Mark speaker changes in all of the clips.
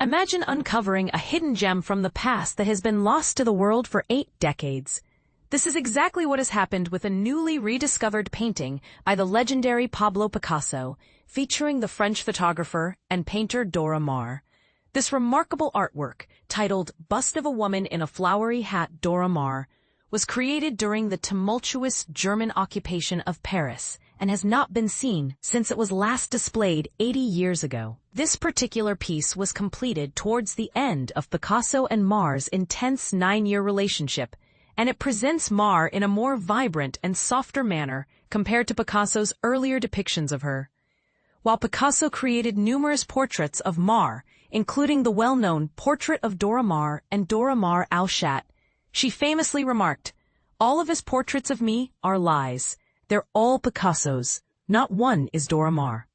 Speaker 1: Imagine uncovering a hidden gem from the past that has been lost to the world for 8 decades. This is exactly what has happened with a newly rediscovered painting by the legendary Pablo Picasso, featuring the French photographer and painter Dora Maar. This remarkable artwork, titled Bust of a Woman in a Flowery Hat, Dora Maar, was created during the tumultuous German occupation of Paris and has not been seen since it was last displayed 80 years ago. This particular piece was completed towards the end of Picasso and Maar's intense 9-year relationship, and it presents Maar in a more vibrant and softer manner compared to Picasso's earlier depictions of her. While Picasso created numerous portraits of Maar, including the well-known Portrait of Dora Maar and Dora Maar al Chat, she famously remarked, "All of his portraits of me are lies. They're all Picasso's. Not one is Dora Maar."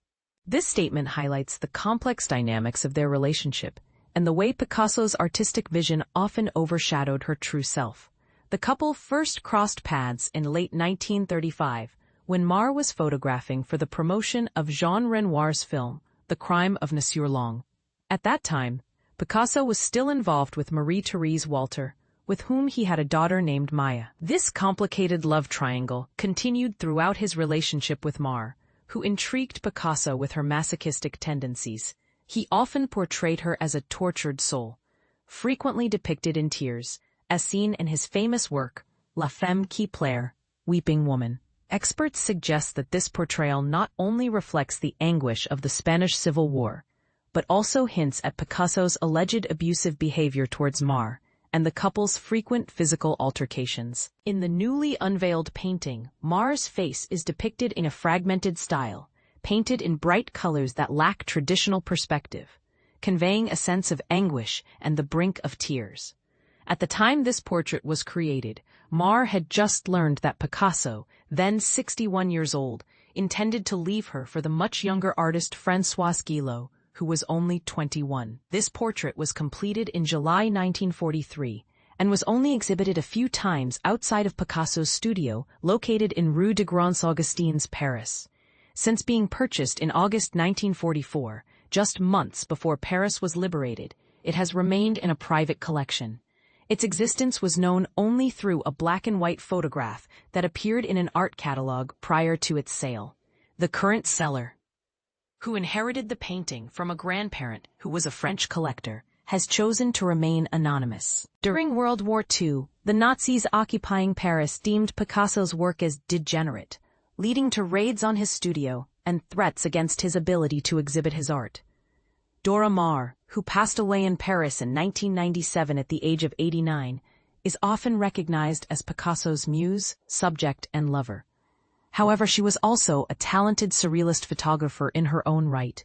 Speaker 1: This statement highlights the complex dynamics of their relationship and the way Picasso's artistic vision often overshadowed her true self. The couple first crossed paths in late 1935 when Maar was photographing for the promotion of Jean Renoir's film, The Crime of Monsieur Long. At that time, Picasso was still involved with Marie-Therese Walter, with whom he had a daughter named Maya. This complicated love triangle continued throughout his relationship with Maar, who intrigued Picasso with her masochistic tendencies. He often portrayed her as a tortured soul, frequently depicted in tears, as seen in his famous work, La Femme qui pleure, Weeping Woman. Experts suggest that this portrayal not only reflects the anguish of the Spanish Civil War, but also hints at Picasso's alleged abusive behavior towards Maar and the couple's frequent physical altercations. In the newly unveiled painting, Maar's face is depicted in a fragmented style, painted in bright colors that lack traditional perspective, conveying a sense of anguish and the brink of tears. At the time this portrait was created, Maar had just learned that Picasso, then 61 years old, intended to leave her for the much younger artist François Guillot, who was only 21. This portrait was completed in July 1943 and was only exhibited a few times outside of Picasso's studio located in Rue des Grands Augustins, Paris. Since being purchased in August 1944, just months before Paris was liberated, it has remained in a private collection. Its existence was known only through a black-and-white photograph that appeared in an art catalog prior to its sale. The current seller, who inherited the painting from a grandparent who was a French collector, has chosen to remain anonymous. During World War II, the Nazis occupying Paris deemed Picasso's work as degenerate, leading to raids on his studio and threats against his ability to exhibit his art. Dora Maar, who passed away in Paris in 1997 at the age of 89, is often recognized as Picasso's muse, subject, and lover. However, she was also a talented surrealist photographer in her own right,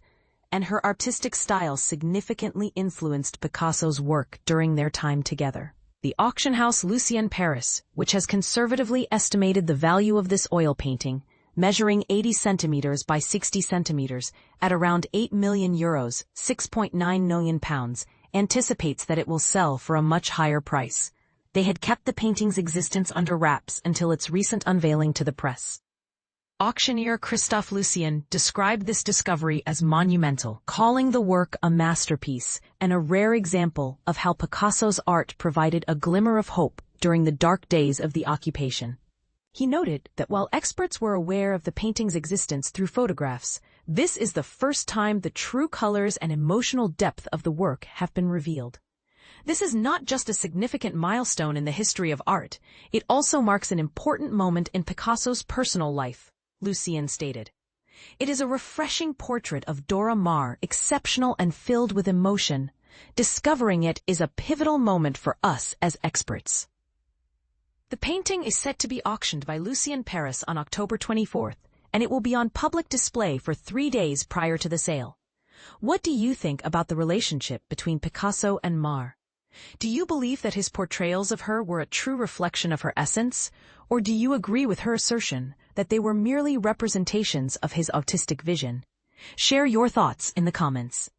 Speaker 1: and her artistic style significantly influenced Picasso's work during their time together. The auction house Lucien Paris, which has conservatively estimated the value of this oil painting, measuring 80 centimeters by 60 centimeters at around €8 million, £6.9 million, anticipates that it will sell for a much higher price. They had kept the painting's existence under wraps until its recent unveiling to the press. Auctioneer Christophe Lucien described this discovery as monumental, calling the work a masterpiece and a rare example of how Picasso's art provided a glimmer of hope during the dark days of the occupation. He noted that while experts were aware of the painting's existence through photographs, this is the first time the true colors and emotional depth of the work have been revealed. This is not just a significant milestone in the history of art, it also marks an important moment in Picasso's personal life, Lucien stated. It is a refreshing portrait of Dora Maar, exceptional and filled with emotion. Discovering it is a pivotal moment for us as experts. The painting is set to be auctioned by Lucien Paris on October 24th, and it will be on public display for 3 days prior to the sale. What do you think about the relationship between Picasso and Maar? Do you believe that his portrayals of her were a true reflection of her essence, or do you agree with her assertion that they were merely representations of his artistic vision? Share your thoughts in the comments.